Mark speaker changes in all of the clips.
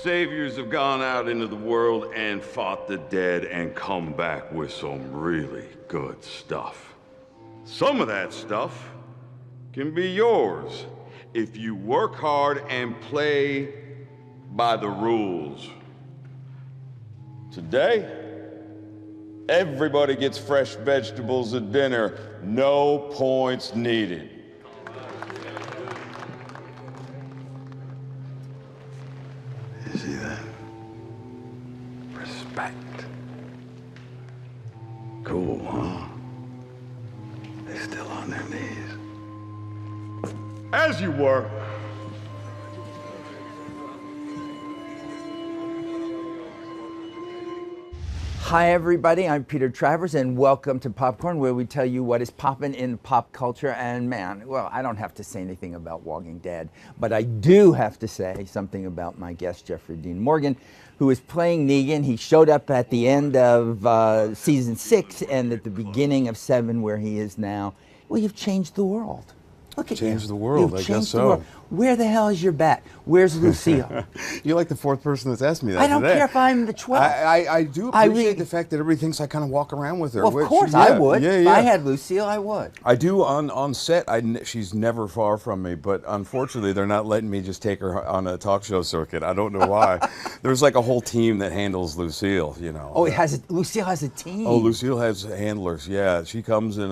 Speaker 1: saviors have gone out into the world and fought the dead and come back with some really good stuff. Some of that stuff can be yours if you work hard and play by the rules. Today, everybody gets fresh vegetables at dinner, no points needed. You see that? Respect. Cool, huh? They're still on their knees. As you were.
Speaker 2: Hi everybody, I'm Peter Travers and welcome to Popcorn, where we tell you what is popping in pop culture. And man, well, I don't have to say anything about Walking Dead, but I do have to say something about my guest, Jeffrey Dean Morgan, who is playing Negan. He showed up at the end of season 6 and at the beginning of 7, where he is now. Well, you've changed the world. Look at
Speaker 3: Changed
Speaker 2: you.
Speaker 3: the world, I guess so.
Speaker 2: Where the hell is your bat? Where's Lucille?
Speaker 3: You're like the 4th person that's asked me that
Speaker 2: I don't
Speaker 3: today.
Speaker 2: care if I'm the 12th.
Speaker 3: I do appreciate the fact that everybody thinks I kind of walk around with her.
Speaker 2: Well, of
Speaker 3: which,
Speaker 2: course
Speaker 3: yeah,
Speaker 2: I would.
Speaker 3: Yeah,
Speaker 2: If
Speaker 3: yeah.
Speaker 2: I had Lucille, I would.
Speaker 3: I do on set. She's never far from me, but unfortunately, they're not letting me just take her on a talk show circuit. I don't know why. There's like a whole team that handles Lucille. You know.
Speaker 2: Oh, Lucille has a team.
Speaker 3: Oh, Lucille has handlers. Yeah, she comes in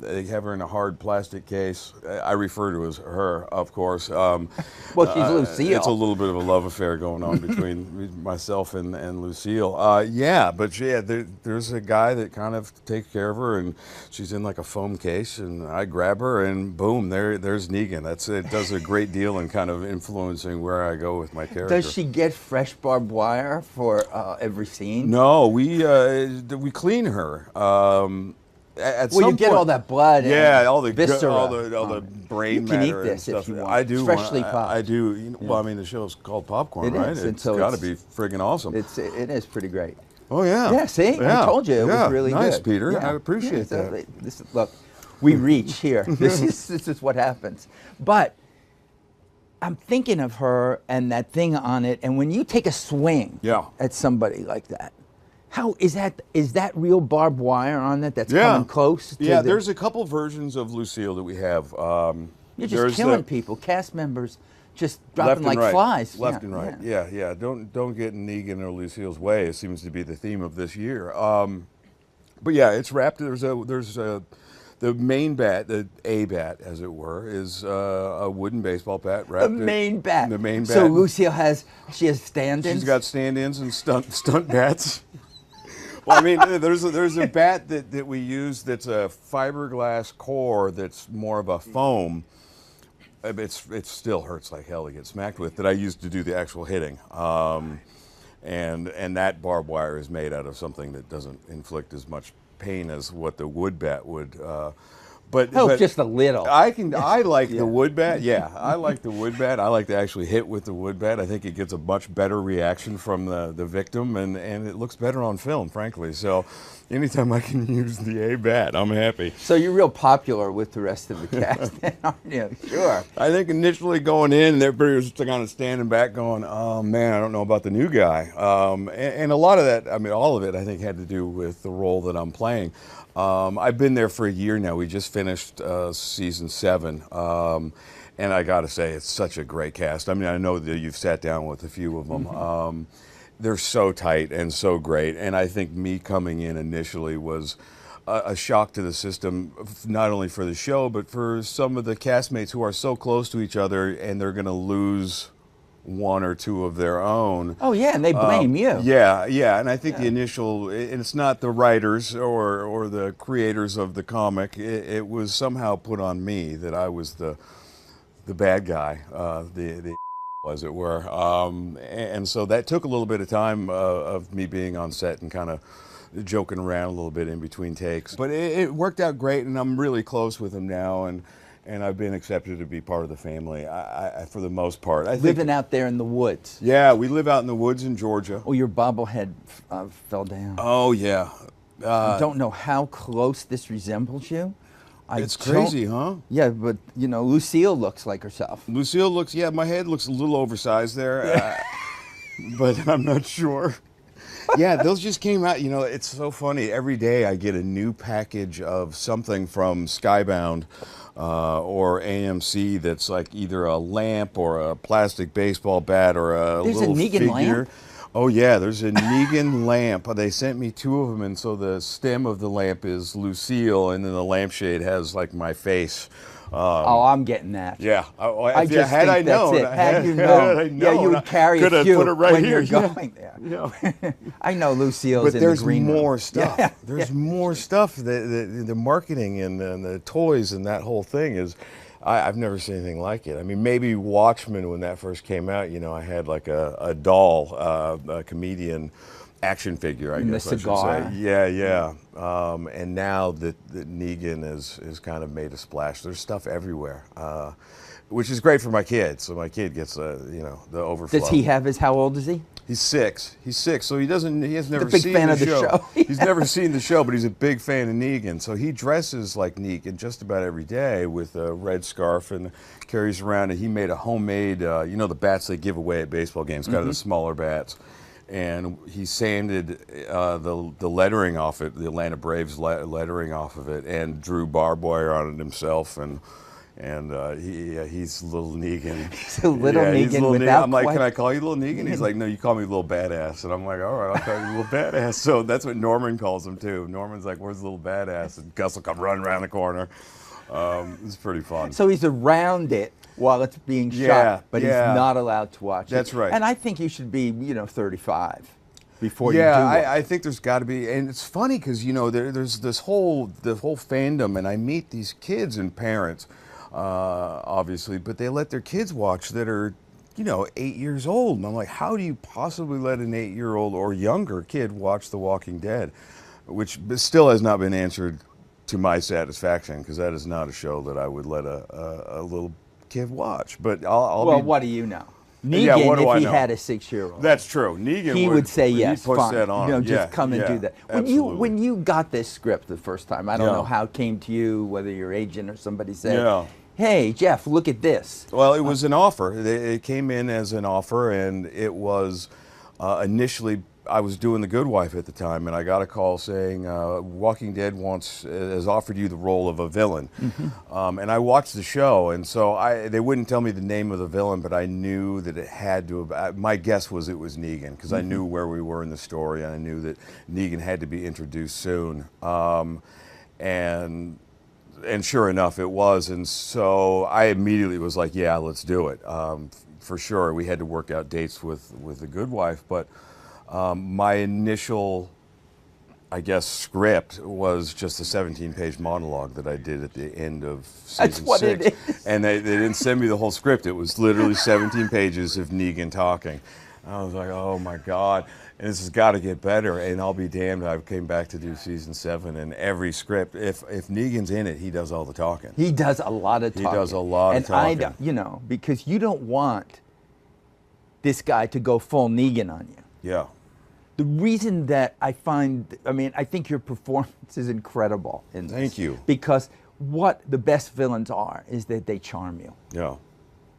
Speaker 3: they have her in a hard plastic case. I refer to as her, of course.
Speaker 2: Well, she's Lucille.
Speaker 3: It's a little bit of a love affair going on between myself and Lucille. Yeah, but there's a guy that kind of takes care of her, and she's in like a foam case, and I grab her, and boom, there's Negan. It does a great deal in kind of influencing where I go with my character.
Speaker 2: Does she get fresh barbed wire for every scene?
Speaker 3: No, we clean her. At
Speaker 2: well,
Speaker 3: some
Speaker 2: you get
Speaker 3: point,
Speaker 2: all that blood.
Speaker 3: Yeah,
Speaker 2: and
Speaker 3: all the
Speaker 2: viscera.
Speaker 3: all the brain
Speaker 2: You can
Speaker 3: matter
Speaker 2: eat this
Speaker 3: and
Speaker 2: if
Speaker 3: stuff.
Speaker 2: you want.
Speaker 3: I do.
Speaker 2: Freshly popped.
Speaker 3: I do. You know, well, I mean, the show's called Popcorn,
Speaker 2: It
Speaker 3: right?
Speaker 2: is, and
Speaker 3: It's
Speaker 2: so
Speaker 3: got to
Speaker 2: it's-
Speaker 3: be friggin' awesome.
Speaker 2: It is pretty great.
Speaker 3: Oh yeah.
Speaker 2: Yeah, see? I told you it was really
Speaker 3: nice,
Speaker 2: good.
Speaker 3: Peter.
Speaker 2: Yeah.
Speaker 3: I appreciate
Speaker 2: Yeah,
Speaker 3: that.
Speaker 2: Look, we reach here. This is what happens. But I'm thinking of her and that thing on it, and when you take a swing at somebody like that, how is that real barbed wire on it that's coming close to
Speaker 3: there's a couple versions of Lucille that we have.
Speaker 2: You're just killing people, cast members just dropping like
Speaker 3: right.
Speaker 2: flies.
Speaker 3: Left and right. Yeah. Don't get in Negan or Lucille's way. It seems to be the theme of this year. But yeah, it's wrapped. The main bat, the A bat, as it were, is a wooden baseball bat.
Speaker 2: The main bat.
Speaker 3: The main bat.
Speaker 2: So Lucille has stand-ins?
Speaker 3: She's got stand-ins and stunt bats. Well, I mean, there's a bat that we use that's a fiberglass core that's more of a foam. It still hurts like hell to get smacked with, that I used to do the actual hitting. And that barbed wire is made out of something that doesn't inflict as much pain as what the wood bat would. But
Speaker 2: just a little.
Speaker 3: I like the wood bat. Yeah, I like the wood bat. I like to actually hit with the wood bat. I think it gets a much better reaction from the victim, and it looks better on film, frankly. So anytime I can use the A bat, I'm happy.
Speaker 2: So you're real popular with the rest of the cast, aren't you? Sure.
Speaker 3: I think initially going in, everybody was kind of standing back going, oh man, I don't know about the new guy. And a lot of that, I mean, all of it, I think had to do with the role that I'm playing. I've been there for a year now. We just finished season 7. And I got to say, it's such a great cast. I mean, I know that you've sat down with a few of them. Mm-hmm. They're so tight and so great. And I think me coming in initially was a shock to the system, not only for the show, but for some of the castmates who are so close to each other, and they're going to lose one or two of their own.
Speaker 2: Oh yeah, and they blame you.
Speaker 3: Yeah, and I think the initial, and it's not the writers or the creators of the comic. It was somehow put on me that I was the bad guy, the as it were, and so that took a little bit of time of me being on set and kind of joking around a little bit in between takes. But it worked out great, and I'm really close with him now, and I've been accepted to be part of the family, I for the most part.
Speaker 2: Living out there in the woods.
Speaker 3: Yeah, we live out in the woods in Georgia.
Speaker 2: Oh, your bobblehead fell down.
Speaker 3: Oh, yeah.
Speaker 2: I don't know how close this resembles you.
Speaker 3: It's crazy, huh?
Speaker 2: Yeah, but, you know, Lucille looks like herself.
Speaker 3: Lucille looks, yeah, my head looks a little oversized there. but I'm not sure. Yeah, those just came out. You know, it's so funny. Every day I get a new package of something from Skybound or AMC that's like either a lamp or a plastic baseball bat or a
Speaker 2: There's a
Speaker 3: little
Speaker 2: Negan
Speaker 3: figure.
Speaker 2: lamp?
Speaker 3: Oh yeah, there's a Negan lamp. They sent me 2 of them, and so the stem of the lamp is Lucille, and then the lampshade has like my face.
Speaker 2: Oh, I'm getting that.
Speaker 3: Yeah,
Speaker 2: I just
Speaker 3: had
Speaker 2: think
Speaker 3: I
Speaker 2: that's
Speaker 3: known,
Speaker 2: it. Had you known,
Speaker 3: I
Speaker 2: yeah, you would carry
Speaker 3: could
Speaker 2: a
Speaker 3: have
Speaker 2: few
Speaker 3: put it right
Speaker 2: when
Speaker 3: here.
Speaker 2: you're going there.
Speaker 3: Yeah.
Speaker 2: I know Lucille's
Speaker 3: But
Speaker 2: in
Speaker 3: there's
Speaker 2: the green room.
Speaker 3: more stuff.
Speaker 2: Yeah.
Speaker 3: There's more stuff. The marketing and the toys and that whole thing is, I've never seen anything like it. I mean, maybe Watchmen when that first came out. You know, I had like a doll, a comedian action figure, I
Speaker 2: And the
Speaker 3: guess I should
Speaker 2: cigar.
Speaker 3: say. Yeah. And now that Negan is kind of made a splash. There's stuff everywhere, which is great for my kid. So my kid gets the overflow.
Speaker 2: Does he have his? How old is he?
Speaker 3: He's 6. He's 6, so he has never
Speaker 2: big
Speaker 3: seen
Speaker 2: fan
Speaker 3: the
Speaker 2: of the show.
Speaker 3: He's never seen the show, but he's a big fan of Negan. So he dresses like Negan just about every day with a red scarf and carries around. And he made a homemade, the bats they give away at baseball games, kind of the smaller bats. And he sanded the lettering off it, the Atlanta Braves lettering off of it, and drew barbed wire on it himself. And he's little Negan.
Speaker 2: He's a little Negan
Speaker 3: he's little
Speaker 2: without
Speaker 3: I'm like,
Speaker 2: quite-
Speaker 3: can I call you little Negan? He's like, no, you call me little badass. And I'm like, all right, I'll call you little badass. So that's what Norman calls him too. Norman's like, where's little badass? And Gus will come running around the corner. It's pretty fun.
Speaker 2: So he's around it while it's being
Speaker 3: Yeah,
Speaker 2: shot, but
Speaker 3: yeah.
Speaker 2: he's not allowed to watch it.
Speaker 3: That's right.
Speaker 2: And I think you should be, 35 before you
Speaker 3: Yeah,
Speaker 2: do it.
Speaker 3: I think there's got to be, and it's funny because there's the whole fandom, and I meet these kids and parents, obviously, but they let their kids watch that are 8 years old, and I'm like, how do you possibly let an 8-year-old or younger kid watch The Walking Dead, which still has not been answered to my satisfaction, because that is not a show that I would let a little kid watch. But I'll
Speaker 2: Well,
Speaker 3: be,
Speaker 2: what do you know?
Speaker 3: Yeah,
Speaker 2: Negan,
Speaker 3: what do
Speaker 2: if
Speaker 3: I
Speaker 2: he
Speaker 3: know?
Speaker 2: had a 6-year-old,
Speaker 3: That's true. Negan
Speaker 2: he would say
Speaker 3: he
Speaker 2: yes,
Speaker 3: puts
Speaker 2: fine.
Speaker 3: that on.
Speaker 2: Just come and do that.
Speaker 3: Absolutely.
Speaker 2: When you got this script the first time, I don't
Speaker 3: Yeah.
Speaker 2: know how it came to you, whether your agent or somebody said,
Speaker 3: Yeah.
Speaker 2: "Hey, Jeff, look at this."
Speaker 3: Well, it was an offer. It came in as an offer, and it was initially, I was doing The Good Wife at the time, and I got a call saying, Walking Dead has offered you the role of a villain. And I watched the show, and so they wouldn't tell me the name of the villain, but I knew that it had to have, my guess was it was Negan, because I knew where we were in the story, and I knew that Negan had to be introduced soon. And sure enough, it was. And so I immediately was like, yeah, let's do it. For sure, we had to work out dates with The Good Wife, but my initial, I guess, script was just a 17-page monologue that I did at the end of season
Speaker 2: That's what
Speaker 3: 6.
Speaker 2: it is.
Speaker 3: And they didn't send me the whole script. It was literally 17 pages of Negan talking. I was like, oh my God. And this has got to get better. And I'll be damned, I came back to do season 7, and every script, if Negan's in it, he does all the talking.
Speaker 2: He does a lot of talking.
Speaker 3: He does a lot of talking.
Speaker 2: And because you don't want this guy to go full Negan on you.
Speaker 3: Yeah.
Speaker 2: The reason that I think your performance is incredible in this.
Speaker 3: Thank you.
Speaker 2: Because what the best villains are is that they charm you.
Speaker 3: Yeah.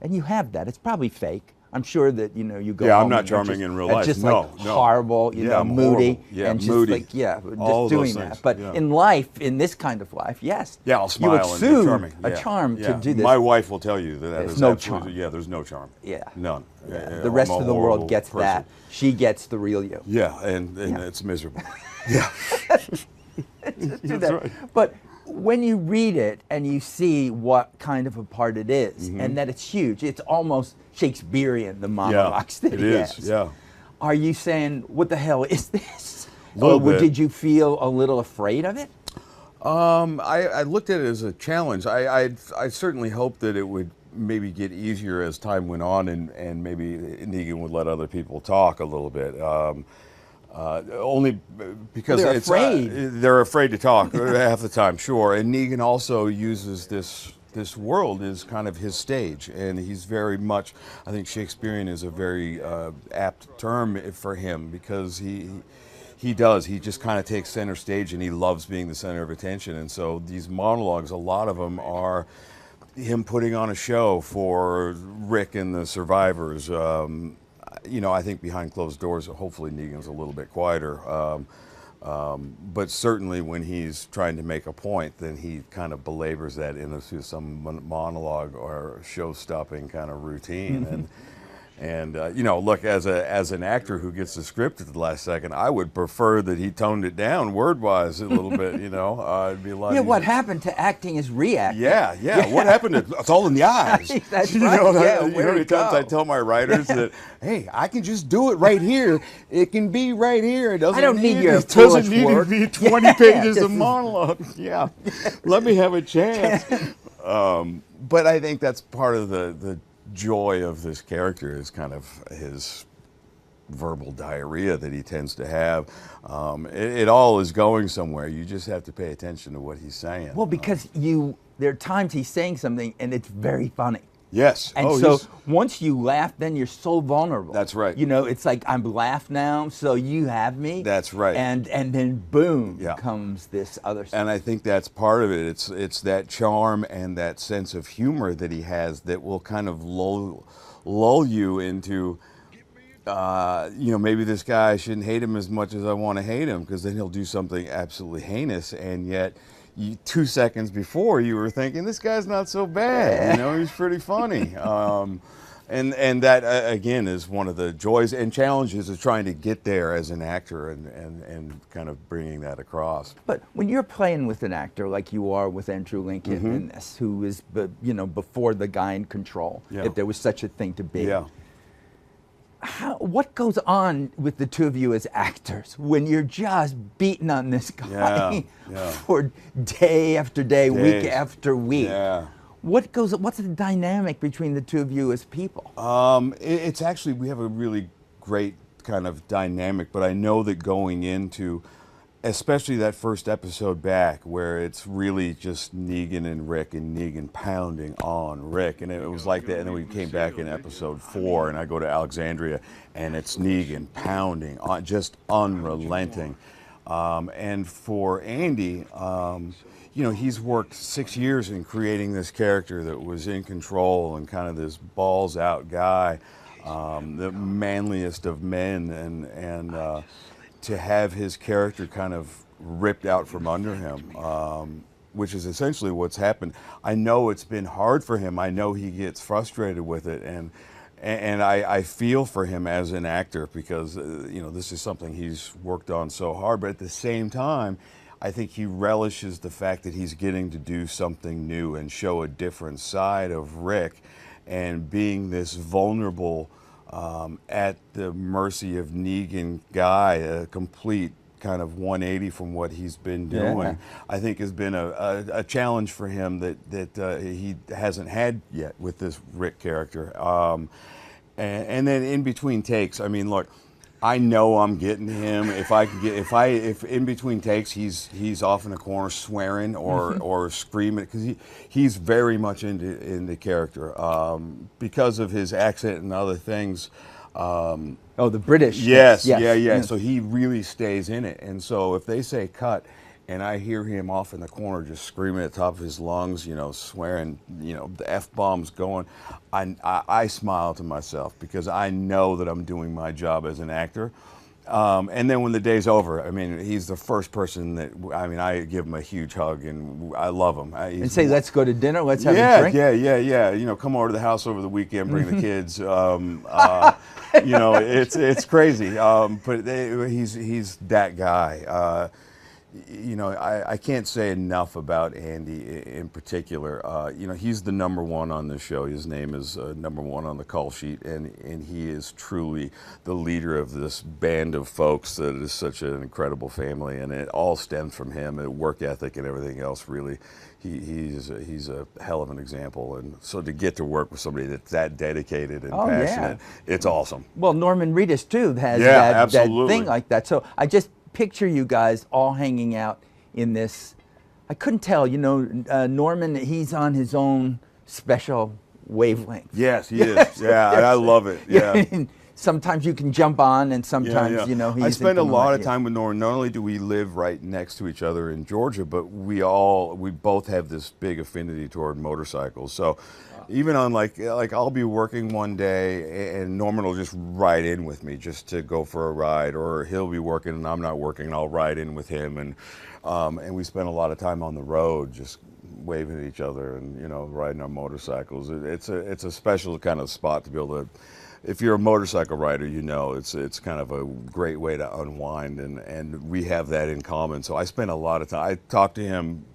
Speaker 2: And you have that. It's probably fake. I'm sure that, you go
Speaker 3: Yeah, I'm
Speaker 2: home
Speaker 3: not
Speaker 2: and you're
Speaker 3: charming
Speaker 2: just-
Speaker 3: in real
Speaker 2: and
Speaker 3: life.
Speaker 2: just
Speaker 3: No,
Speaker 2: like
Speaker 3: no.
Speaker 2: horrible,
Speaker 3: Yeah, I'm
Speaker 2: moody.
Speaker 3: horrible. Yeah,
Speaker 2: and just
Speaker 3: moody.
Speaker 2: like, just
Speaker 3: All
Speaker 2: doing
Speaker 3: those
Speaker 2: that.
Speaker 3: things,
Speaker 2: But
Speaker 3: yeah.
Speaker 2: in life, in this kind of life, yes.
Speaker 3: Yeah, I'll
Speaker 2: You
Speaker 3: smile and
Speaker 2: exude
Speaker 3: be charming.
Speaker 2: a
Speaker 3: Yeah.
Speaker 2: charm
Speaker 3: Yeah.
Speaker 2: to do this.
Speaker 3: My wife will tell you that
Speaker 2: There's
Speaker 3: is
Speaker 2: no
Speaker 3: absolutely-
Speaker 2: charm.
Speaker 3: Yeah, there's no charm.
Speaker 2: Yeah.
Speaker 3: None.
Speaker 2: Yeah.
Speaker 3: Yeah,
Speaker 2: The rest
Speaker 3: I'm a
Speaker 2: of the
Speaker 3: horrible
Speaker 2: world gets
Speaker 3: person.
Speaker 2: that. She gets the real you.
Speaker 3: Yeah, and it's miserable. Yeah.
Speaker 2: Just do
Speaker 3: That's
Speaker 2: that.
Speaker 3: right.
Speaker 2: But when you read it and you see what kind of a part it is, and that it's huge, it's almost Shakespearean, the monologues that
Speaker 3: it
Speaker 2: he
Speaker 3: is.
Speaker 2: has.
Speaker 3: Yeah.
Speaker 2: Are you saying, what the hell is this?
Speaker 3: Little
Speaker 2: Or
Speaker 3: bit.
Speaker 2: did you feel a little afraid of it?
Speaker 3: I looked at it as a challenge. I certainly hoped that it would maybe get easier as time went on, and maybe Negan would let other people talk a little bit. Only because
Speaker 2: They're
Speaker 3: it's,
Speaker 2: afraid.
Speaker 3: they're afraid to talk half the time, sure. And Negan also uses this world as kind of his stage, and he's very much, I think Shakespearean is a very apt term for him, because he just kind of takes center stage, and he loves being the center of attention. And so these monologues, a lot of them are him putting on a show for Rick and the survivors. you know, I think behind closed doors, hopefully Negan's a little bit quieter. But certainly when he's trying to make a point, then he kind of belabors that into some monologue or show-stopping kind of routine. And you know, look, as an actor who gets the script at the last second, I would prefer that he toned it down word-wise a little bit. You know, it'd be a lot.
Speaker 2: Yeah,
Speaker 3: easier.
Speaker 2: what happened to acting is reacting.
Speaker 3: Yeah. What happened to it's all in the eyes?
Speaker 2: That's
Speaker 3: you
Speaker 2: right.
Speaker 3: know,
Speaker 2: Yeah,
Speaker 3: you know how many times I tell my writers that, hey, I can just do it right here. It can be right here. It doesn't.
Speaker 2: I don't need your
Speaker 3: It doesn't
Speaker 2: foolish
Speaker 3: need
Speaker 2: work.
Speaker 3: to be 20 pages
Speaker 2: just
Speaker 3: of monologue. Yeah, let me have a chance. But I think that's part of the joy of this character is kind of his verbal diarrhea that he tends to have. It all is going somewhere. You just have to pay attention to what he's saying.
Speaker 2: Well, because there are times he's saying something and it's very funny.
Speaker 3: Yes.
Speaker 2: And so once you laugh, then you're so vulnerable.
Speaker 3: That's right.
Speaker 2: You know, it's like I'm laughed now, so you have me.
Speaker 3: That's right.
Speaker 2: And then boom comes this other stuff.
Speaker 3: And I think that's part of it. It's that charm and that sense of humor that he has that will kind of lull you into, you know, maybe this guy, I shouldn't hate him as much as I want to hate him, because then he'll do something absolutely heinous, and yet 2 seconds before you were thinking, this guy's not so bad, you know, he's pretty funny. And that, again, is one of the joys and challenges of trying to get there as an actor and kind of bringing that across.
Speaker 2: But when you're playing with an actor like you are with Andrew Lincoln in this, who is, you know, before the guy in control, if there was such a thing to be.
Speaker 3: Yeah.
Speaker 2: What goes on with the two of you as actors when you're just beating on this guy for day after day, week after week?
Speaker 3: Yeah.
Speaker 2: What's the dynamic between the two of you as people?
Speaker 3: It's actually, we have a really great kind of dynamic, but I know that going into, especially that first episode back, where it's really just Negan and Rick, and Negan pounding on Rick, and it was like that. And then we came back in episode 4, and I go to Alexandria, and it's Negan pounding on, just unrelenting. And for Andy, you know, he's worked 6 years in creating this character that was in control and kind of this balls out guy, the manliest of men, and to have his character kind of ripped out from under him, which is essentially what's happened. I know it's been hard for him. I know he gets frustrated with it, and I feel for him as an actor, because you know, this is something he's worked on so hard. But at the same time, I think he relishes the fact that he's getting to do something new and show a different side of Rick, and being this vulnerable, at the mercy of Negan guy, a complete kind of 180 from what he's been doing, I think has been a challenge for him that he hasn't had yet with this Rick character. And then in between takes, I mean, look, I know I'm getting him. If in between takes he's off in a corner swearing or screaming, because he's very much into character, because of his accent and other things.
Speaker 2: Oh, the British.
Speaker 3: Yes. So he really stays in it. And so if they say cut, and I hear him off in the corner just screaming at the top of his lungs, you know, swearing, you know, the F-bombs going, I smile to myself, because I know that I'm doing my job as an actor. And then when the day's over, I mean, he's the first person that, I mean, I give him a huge hug, and I love him.
Speaker 2: And say, let's go to dinner, let's have a drink?
Speaker 3: Yeah. You know, come over to the house over the weekend, bring the kids. You know, it's crazy. But he's that guy. You know, I can't say enough about Andy in particular. You know, he's the #1 on this show. His name is #1 on the call sheet, and he is truly the leader of this band of folks that is such an incredible family, and it all stems from him, and work ethic and everything else. Really, he's a hell of an example, and so to get to work with somebody that's that dedicated and passionate, it's awesome.
Speaker 2: Well, Norman Reedus too has that thing like that. So I just picture you guys all hanging out in this. I couldn't tell, you know, Norman, he's on his own special wavelength.
Speaker 3: Yes, he is. Yeah, I love it. Yeah.
Speaker 2: sometimes you can jump on, and sometimes you know
Speaker 3: I
Speaker 2: he's
Speaker 3: spend a lot of time with Norman. Not only do we live right next to each other in Georgia, but we both have this big affinity toward motorcycles. So even on like I'll be working one day and Norman will just ride in with me just to go for a ride, or he'll be working and I'm not working and I'll ride in with him, and we spend a lot of time on the road just waving at each other and, you know, riding our motorcycles. It's a special kind of spot to be able to, if you're a motorcycle rider, you know, it's kind of a great way to unwind, and we have that in common. So I spend a lot of time, I talk to him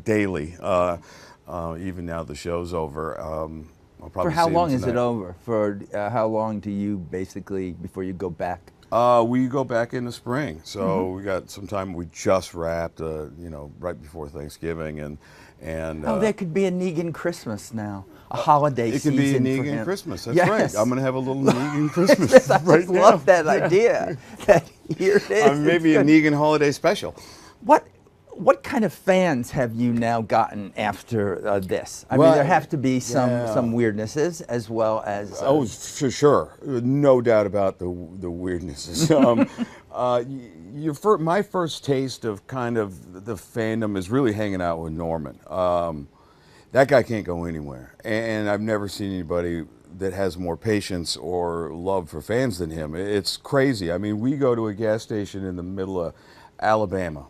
Speaker 3: daily, even now the show's over. I'll probably
Speaker 2: For how
Speaker 3: see him
Speaker 2: long is it
Speaker 3: tonight.
Speaker 2: over? For how long do you basically, before you go back?
Speaker 3: We go back in the spring, so we got some time. We just wrapped, you know, right before Thanksgiving, and
Speaker 2: Oh, there could be a Negan Christmas now, a holiday
Speaker 3: it
Speaker 2: season
Speaker 3: could be a
Speaker 2: for
Speaker 3: Negan
Speaker 2: him.
Speaker 3: Christmas. That's
Speaker 2: Yes.
Speaker 3: right. I'm gonna have a little Negan Christmas
Speaker 2: I
Speaker 3: right
Speaker 2: just
Speaker 3: now.
Speaker 2: love that idea. That here it is.
Speaker 3: Maybe
Speaker 2: It's
Speaker 3: a
Speaker 2: good.
Speaker 3: Negan holiday special.
Speaker 2: What kind of fans have you now gotten after this? I
Speaker 3: Well,
Speaker 2: mean, there have to be some
Speaker 3: yeah.
Speaker 2: weirdnesses as well as.
Speaker 3: Oh, for sure, no doubt about the weirdnesses. My first taste of kind of the fandom is really hanging out with Norman. That guy can't go anywhere, and I've never seen anybody that has more patience or love for fans than him. It's crazy. I mean, we go to a gas station in the middle of Alabama.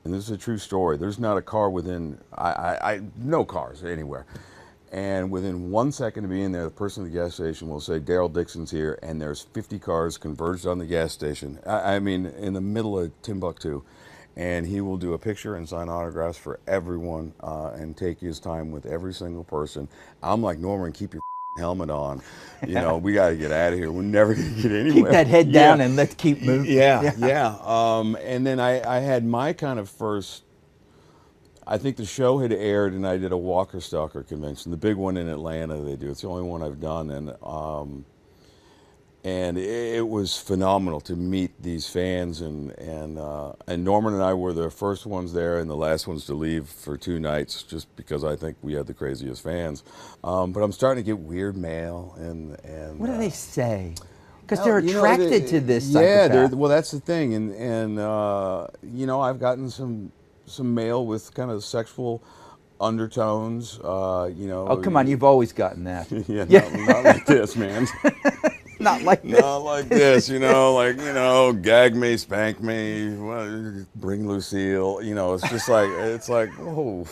Speaker 3: And this is a true story. There's not a car within, no cars anywhere. And within 1 second of being there, the person at the gas station will say, Daryl Dixon's here, and there's 50 cars converged on the gas station. I mean, in the middle of Timbuktu. And he will do a picture and sign autographs for everyone, and take his time with every single person. I'm like, Norman, keep your helmet on. You know, we got to get out of here. We're never going to get anywhere.
Speaker 2: Keep that head down and let's keep moving.
Speaker 3: Yeah. And then I had my kind of first, I think the show had aired and I did a Walker Stalker convention, the big one in Atlanta they do. It's the only one I've done. And it was phenomenal to meet these fans, and Norman and I were the first ones there and the last ones to leave for 2 nights, just because I think we had the craziest fans. But I'm starting to get weird mail and
Speaker 2: What do they say? Because
Speaker 3: well,
Speaker 2: they're
Speaker 3: you know,
Speaker 2: attracted to this
Speaker 3: Yeah,
Speaker 2: psychopath.
Speaker 3: well, that's the thing, and you know, I've gotten some mail with kind of sexual undertones. You know.
Speaker 2: Oh, come on, you've always gotten that.
Speaker 3: Yeah, not like this, man.
Speaker 2: Not like this.
Speaker 3: Not like this, you know, like, you know, gag me, spank me, bring Lucille. You know, it's just like, whoa,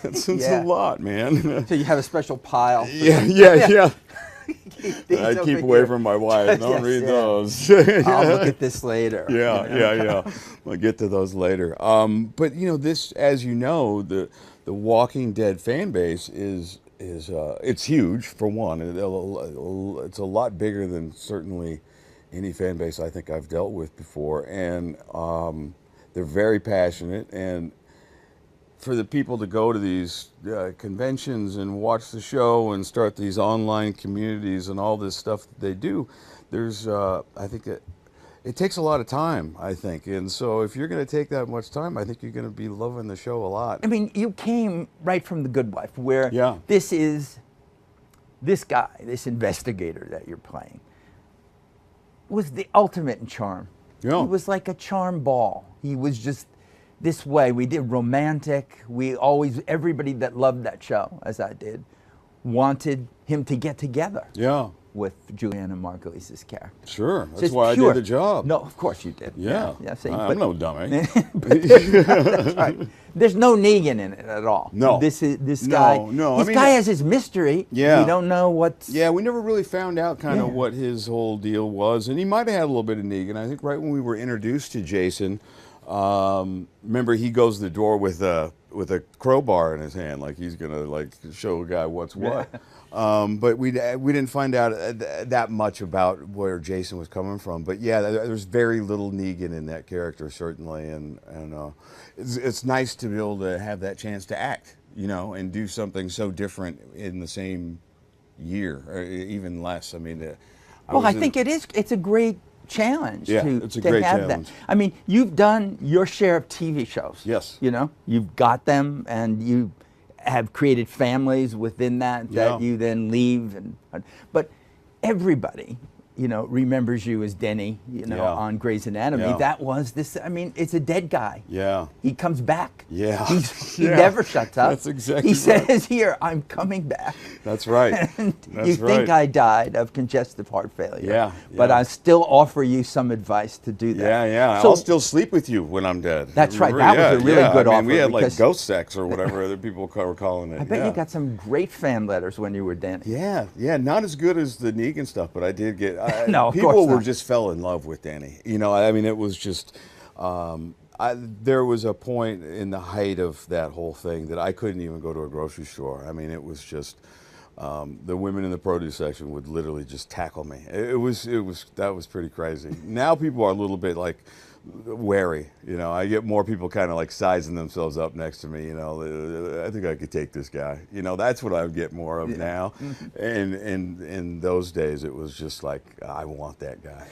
Speaker 3: it's
Speaker 2: Yeah.
Speaker 3: a lot, man.
Speaker 2: So you have a special pile.
Speaker 3: Yeah.
Speaker 2: These
Speaker 3: I
Speaker 2: over
Speaker 3: keep away
Speaker 2: here.
Speaker 3: from my wife. Don't
Speaker 2: Yes,
Speaker 3: read
Speaker 2: yeah.
Speaker 3: those.
Speaker 2: I'll look at this later.
Speaker 3: Yeah. We'll get to those later. But you know, this, as you know, the Walking Dead fan base is it's huge for one. It's a lot bigger than certainly any fan base I think I've dealt with before, and they're very passionate. And for the people to go to these conventions and watch the show and start these online communities and all this stuff that they do, there's I think it takes a lot of time, I think. And so if you're going to take that much time, I think you're going to be loving the show a lot.
Speaker 2: I mean, you came right from The Good Wife, where
Speaker 3: Yeah.
Speaker 2: this guy, this investigator that you're playing, was the ultimate in charm.
Speaker 3: Yeah.
Speaker 2: He was like a charm ball. He was just this way. We did romantic. Everybody that loved that show, as I did, wanted him to get together
Speaker 3: Yeah,
Speaker 2: with Juliana Margulies' character.
Speaker 3: sure.
Speaker 2: So
Speaker 3: That's
Speaker 2: it's
Speaker 3: why I
Speaker 2: pure.
Speaker 3: did the job.
Speaker 2: No, of course you did.
Speaker 3: Yeah.
Speaker 2: See,
Speaker 3: I'm no dummy.
Speaker 2: That's right. There's no Negan in it at all.
Speaker 3: No.
Speaker 2: This
Speaker 3: No,
Speaker 2: guy.
Speaker 3: no, I
Speaker 2: This
Speaker 3: mean,
Speaker 2: guy has his mystery.
Speaker 3: Yeah.
Speaker 2: We don't know what's.
Speaker 3: Yeah, we never really found out kind of
Speaker 2: Yeah.
Speaker 3: what his whole deal was, and he might have had a little bit of Negan. I think right when we were introduced to Jason, remember he goes to the door with a crowbar in his hand, like he's gonna like show a guy what's what. But we didn't find out that much about where Jason was coming from. But yeah, there's very little Negan in that character certainly, and it's nice to be able to have that chance to act, you know, and do something so different in the same year or even less. I mean,
Speaker 2: Well, I think it is. It's a great challenge
Speaker 3: Yeah,
Speaker 2: to,
Speaker 3: it's a
Speaker 2: to
Speaker 3: great
Speaker 2: have
Speaker 3: challenge.
Speaker 2: that. I mean, you've done your share of TV shows.
Speaker 3: Yes.
Speaker 2: You know, you've got them, and you have created families within that
Speaker 3: Yeah.
Speaker 2: you then leave. But everybody, you know, remembers you as Denny, you know, on Grey's Anatomy.
Speaker 3: Yeah.
Speaker 2: That was this, I mean, it's a dead guy.
Speaker 3: Yeah.
Speaker 2: He comes back.
Speaker 3: Yeah.
Speaker 2: He never shuts up.
Speaker 3: That's exactly
Speaker 2: He says, here, I'm coming back.
Speaker 3: That's right.
Speaker 2: And
Speaker 3: That's
Speaker 2: you think I died of congestive heart failure.
Speaker 3: Yeah.
Speaker 2: But I still offer you some advice to do that.
Speaker 3: Yeah, yeah.
Speaker 2: So,
Speaker 3: I'll still sleep with you when I'm dead.
Speaker 2: That's right. That was a really good
Speaker 3: I
Speaker 2: offer.
Speaker 3: mean, we had like
Speaker 2: because
Speaker 3: ghost sex or whatever other people were calling it.
Speaker 2: I bet you got some great fan letters when you were Danny.
Speaker 3: Yeah, yeah. Not as good as the Negan stuff, but I did get.
Speaker 2: No, of
Speaker 3: people
Speaker 2: course
Speaker 3: were
Speaker 2: not.
Speaker 3: just fell in love with Danny. You know, I mean, it was just. There was a point in the height of that whole thing that I couldn't even go to a grocery store. I mean, it was just the women in the produce section would literally just tackle me. That was pretty crazy. Now people are a little bit like wary. You know, I get more people kind of like sizing themselves up next to me. You know, I think I could take this guy. You know, that's what I would get more of now. And in those days, it was just like I want that guy.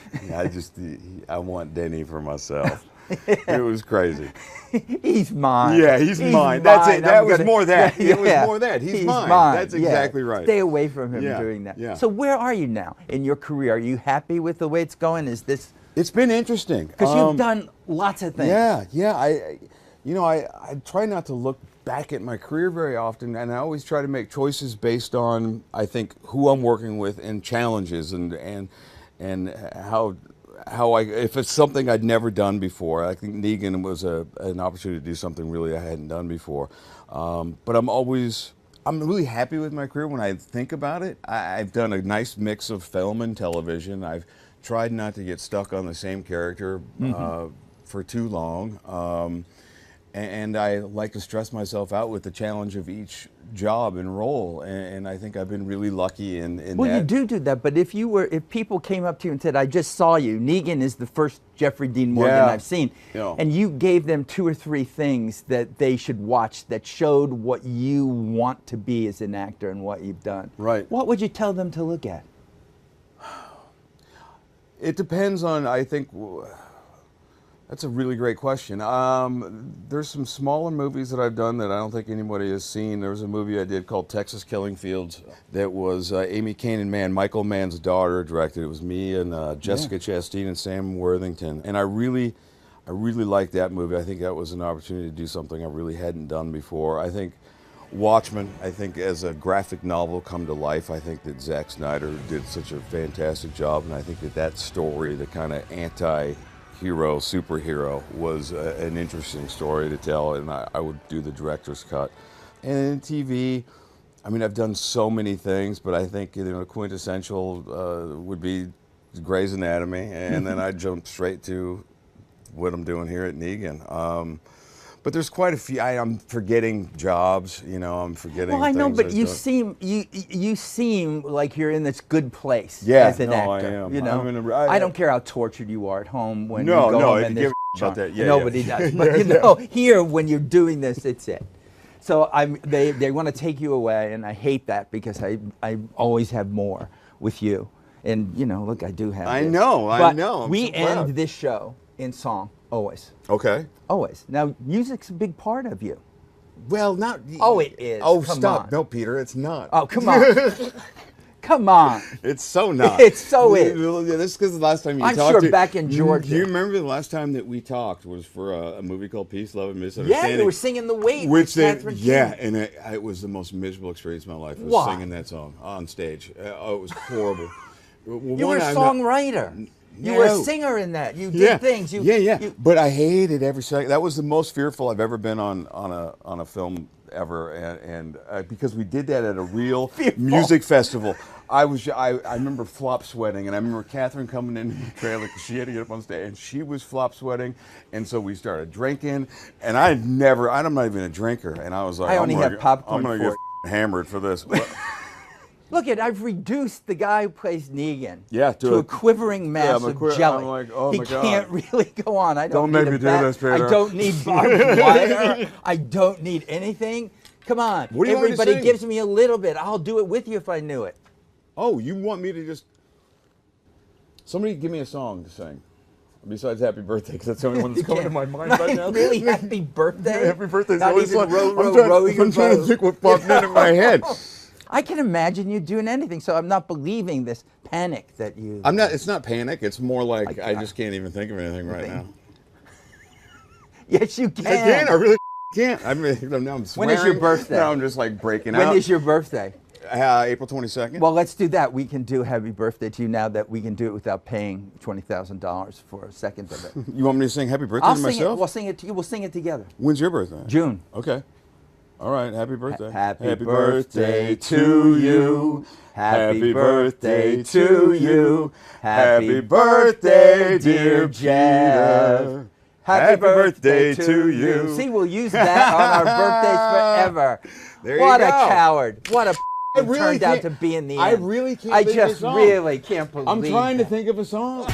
Speaker 3: I want Denny for myself. It was crazy.
Speaker 2: He's mine.
Speaker 3: Yeah, he's mine. That's it. That was more that.
Speaker 2: Yeah,
Speaker 3: it was more that. He's mine. That's exactly right.
Speaker 2: Stay away from him doing that.
Speaker 3: Yeah.
Speaker 2: So where are you now in your career? Are you happy with the way it's going? Is this?
Speaker 3: It's been interesting.
Speaker 2: Because you've done lots of things.
Speaker 3: Yeah. I try not to look back at my career very often, and I always try to make choices based on, I think, who I'm working with and challenges and how if it's something I'd never done before. I think Negan was an opportunity to do something really I hadn't done before. But I'm really happy with my career when I think about it. I've done a nice mix of film and television. I've tried not to get stuck on the same character for too long. And I like to stress myself out with the challenge of each job and role, and I think I've been really lucky in that.
Speaker 2: Well, you do that, but if people came up to you and said, I just saw you, Negan is the first Jeffrey Dean Morgan I've seen, and you gave them 2 or 3 things that they should watch that showed what you want to be as an actor and what you've done.
Speaker 3: Right.
Speaker 2: What would you tell them to look at?
Speaker 3: It depends on, I think, that's a really great question. There's some smaller movies that I've done that I don't think anybody has seen. There was a movie I did called Texas Killing Fields that was Amy Kanan Mann, Michael Mann's daughter, directed. It was me and Jessica Chastain and Sam Worthington. And I really liked that movie. I think that was an opportunity to do something I really hadn't done before. I think Watchmen, as a graphic novel come to life, I think that Zack Snyder did such a fantastic job, and I think that story, the kind of anti-hero, superhero, was an interesting story to tell, and I would do the director's cut. And in TV, I mean, I've done so many things, but I think quintessential would be Grey's Anatomy, and then I'd jump straight to what I'm doing here at Negan. But there's quite a few. I'm forgetting jobs. I'm forgetting.
Speaker 2: Well, I know, but you seem like you're in this good place as an actor.
Speaker 3: I am.
Speaker 2: I don't care how tortured you are at home when
Speaker 3: no,
Speaker 2: you go home and
Speaker 3: give
Speaker 2: there's
Speaker 3: about that. Yeah,
Speaker 2: nobody does. But here when you're doing this, it's it. So they want to take you away, and I hate that because I always have more with you. And look, I do have.
Speaker 3: I
Speaker 2: this.
Speaker 3: know.
Speaker 2: But
Speaker 3: I'm
Speaker 2: we
Speaker 3: so proud.
Speaker 2: end this show in song always.
Speaker 3: Okay.
Speaker 2: Always. Now, music's a big part of you.
Speaker 3: Well, not.
Speaker 2: Oh, it is.
Speaker 3: Oh,
Speaker 2: Come
Speaker 3: stop!
Speaker 2: on.
Speaker 3: No, Peter, it's not.
Speaker 2: Oh, come on. Come on.
Speaker 3: It's so not.
Speaker 2: It so is.
Speaker 3: This is because the last time you
Speaker 2: I'm
Speaker 3: talked.
Speaker 2: sure back in Georgia.
Speaker 3: Do you remember the last time that we talked was for a movie called Peace, Love, and Misunderstanding?
Speaker 2: Yeah, you were singing The Wait.
Speaker 3: Which and it was the most miserable experience of my life. Was singing that song on stage. It was horrible.
Speaker 2: You were a songwriter. You were a singer in that. You did things.
Speaker 3: But I hated every second. That was the most fearful I've ever been on a film ever, and because we did that at a real music festival. I remember flop sweating, and I remember Catherine coming in the trailer because she had to get up on stage, and she was flop sweating, and so we started drinking, and I'm not even a drinker, and I was like,
Speaker 2: I only have popcorn.
Speaker 3: I'm gonna get hammered for this.
Speaker 2: Look, I've reduced the guy who plays Negan
Speaker 3: to
Speaker 2: a quivering mass of jelly.
Speaker 3: I'm like, oh
Speaker 2: he
Speaker 3: my God.
Speaker 2: can't really go on.
Speaker 3: Don't make me do this, Peter.
Speaker 2: I don't need barbed wire. I don't need anything. Come on.
Speaker 3: What do you want me to
Speaker 2: Everybody
Speaker 3: sing?
Speaker 2: gives me a little bit. I'll do it with you if I knew it.
Speaker 3: Oh, you want me to just... Somebody give me a song to sing. Besides Happy Birthday, because that's the only one that's coming to my mind right now.
Speaker 2: Really, Happy Birthday?
Speaker 3: Happy Birthday.
Speaker 2: Not even
Speaker 3: I'm trying to think what popped into my head.
Speaker 2: I can imagine you doing anything, so I'm not believing this panic that you...
Speaker 3: I'm not. It's not panic. It's more like I just can't even think of anything right now.
Speaker 2: Yes, you can.
Speaker 3: I can. I really can't. I mean, now I'm swearing.
Speaker 2: When is your birthday?
Speaker 3: Now I'm just like breaking out.
Speaker 2: When is your birthday?
Speaker 3: April 22nd.
Speaker 2: Well, let's do that. We can do happy birthday to you now that we can do it without paying $20,000 for a second of it.
Speaker 3: You want me to sing happy birthday
Speaker 2: I'll
Speaker 3: to
Speaker 2: sing
Speaker 3: myself?
Speaker 2: it. We'll sing it to you. We'll sing it together.
Speaker 3: When's your birthday?
Speaker 2: June.
Speaker 3: Okay. All right. Happy birthday.
Speaker 2: Happy birthday to you. Happy birthday to you. Happy birthday, dear Jeff. Happy birthday to you. See, we'll use that on our birthdays forever.
Speaker 3: There
Speaker 2: what
Speaker 3: you
Speaker 2: a
Speaker 3: go.
Speaker 2: coward. What a
Speaker 3: I really
Speaker 2: turned out
Speaker 3: can't-
Speaker 2: to be in the end.
Speaker 3: I really can't
Speaker 2: I
Speaker 3: think of a
Speaker 2: just
Speaker 3: song.
Speaker 2: really can't believe
Speaker 3: I'm trying to
Speaker 2: that.
Speaker 3: think of a song.